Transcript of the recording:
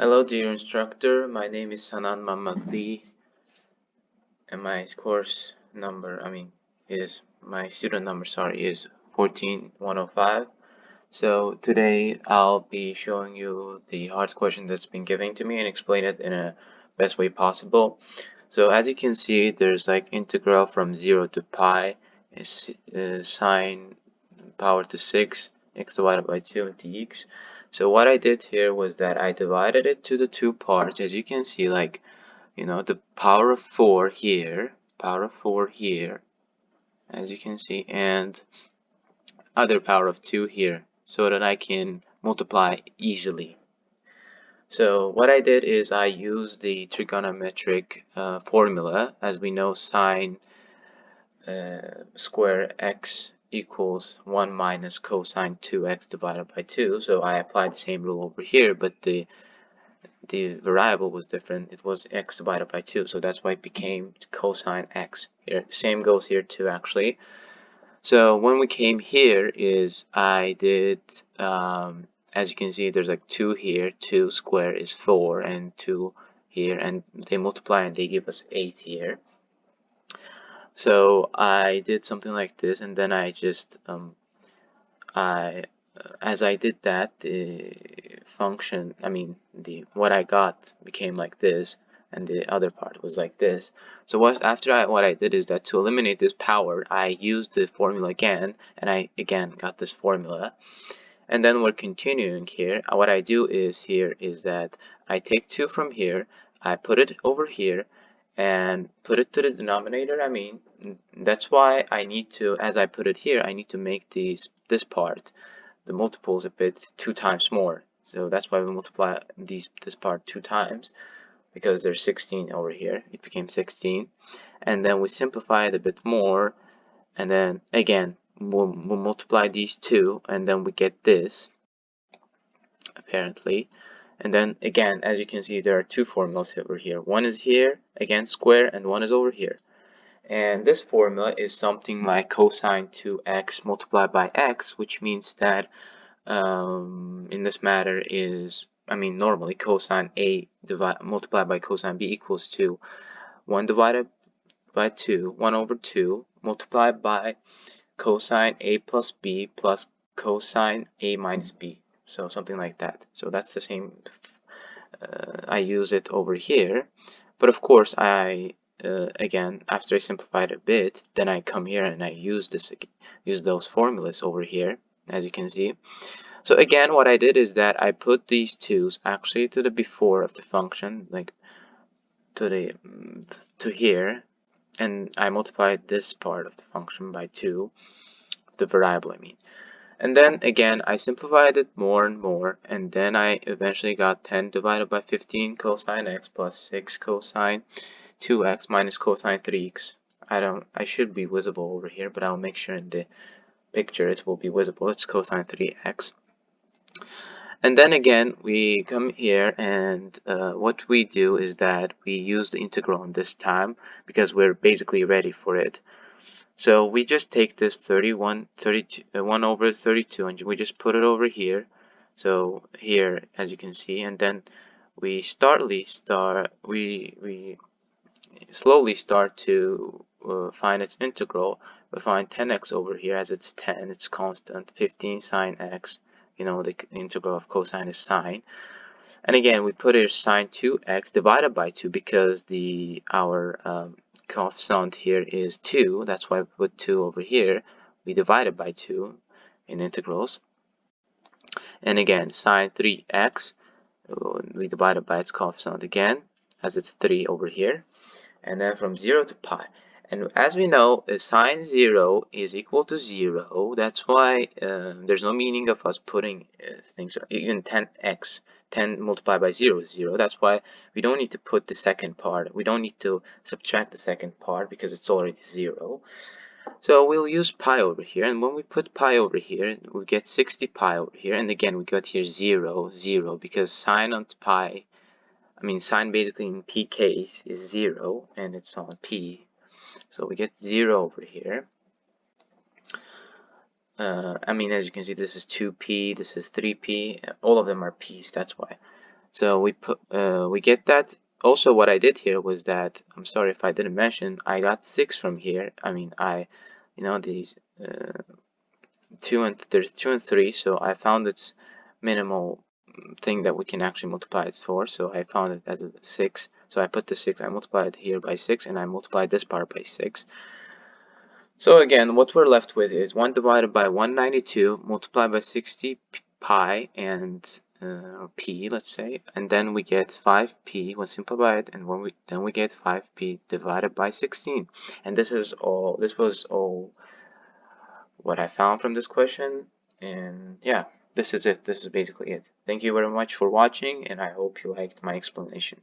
Hello dear instructor, my name is Hanan Mamadli and my course number, is my student number, is 14105. So today I'll be showing you the hard question that's been given to me and explain it in a best way possible. So as you can see, there's like integral from 0 to pi is sine power to 6 x divided by 2 dx. So what I did here was that I divided it to the two parts. As you can see, like, the power of 4 here, as you can see, and other power of 2 here, so that I can multiply easily. So what I did is I used the trigonometric formula. As we know, sine square x equals 1 minus cosine 2x divided by 2. So I applied the same rule over here, but the variable was different. It was x divided by 2, so that's why it became cosine x here. Same goes here too, actually. So when we came here is I did, as you can see, there's like 2 here. 2 square is 4, and 2 here, and they multiply and they give us 8 here. So I did something like this, and then I just as I did that, the function, what I got became like this, and the other part was like this. So what I did is that to eliminate this power, I used the formula again, and I again got this formula. And then we're continuing here. What I do is that I take 2 from here, I put it over here, and put it to the denominator. That's why I need to, as I put it here, I need to make this part, the multiples, a bit 2 times more. So that's why we multiply this part 2 times, because there's 16 over here. It became 16. And then we simplify it a bit more, and then again we'll multiply these two, and then we get this, apparently. And then again, as you can see, there are two formulas over here. One is here, again square, and one is over here. And this formula is something like cosine 2x multiplied by x, which means that in this matter is, normally cosine A multiplied by cosine B equals to 1 divided by 2, 1 over 2, multiplied by cosine A plus B plus cosine A minus B. So something like that. So that's the same. I use it over here. But of course, again, after I simplified a bit, then I come here and I use those formulas over here, as you can see. So again, what I did is that I put these twos actually to the before of the function, like to here, and I multiplied this part of the function by 2, the variable, And then again, I simplified it more and more, and then I eventually got 10 divided by 15 cosine x plus 6 cosine 2x minus cosine 3x. I should be visible over here, but I'll make sure in the picture it will be visible. It's cosine 3x. And then again, we come here, and what we do is that we use the integral this time, because we're basically ready for it. So we just take this 1 over 32, and we just put it over here. So here, as you can see, and then we slowly start to find its integral. We find 10x over here, as it's 10, it's constant. 15 sine x, the integral of cosine is sine. And again, we put here sine 2x divided by 2, because our coefficient here is 2. That's why we put 2 over here. We divide it by 2 in integrals. And again, sine 3x, we divide it by its coefficient again, as it's 3 over here. And then from 0 to pi. And as we know, sine 0 is equal to 0. That's why there's no meaning of us putting things, even 10x. 10 multiplied by 0 is 0. That's why we don't need to put the second part. We don't need to subtract the second part, because it's already 0. So we'll use pi over here, and when we put pi over here, we get 60 pi over here. And again, we got here 0, 0, because sine on pi, sine basically in p case is 0, and it's on p. So we get 0 over here. As you can see, this is 2p, this is 3p, all of them are p's, that's why. So we get that. Also, what I did here was that, I'm sorry if I didn't mention, I got 6 from here. I mean, these uh, there's 2 and 3, so I found its minimal thing that we can actually multiply it for. So I found it as a 6. So I put the 6, I multiplied it here by 6, and I multiplied this part by 6. So again, what we're left with is 1 divided by 192 multiplied by 60 pi and p, let's say, and then we get 5p when simplified, and then we get 5p divided by 16. And this was all what I found from this question. And yeah, this is it. This is basically it. Thank you very much for watching, and I hope you liked my explanation.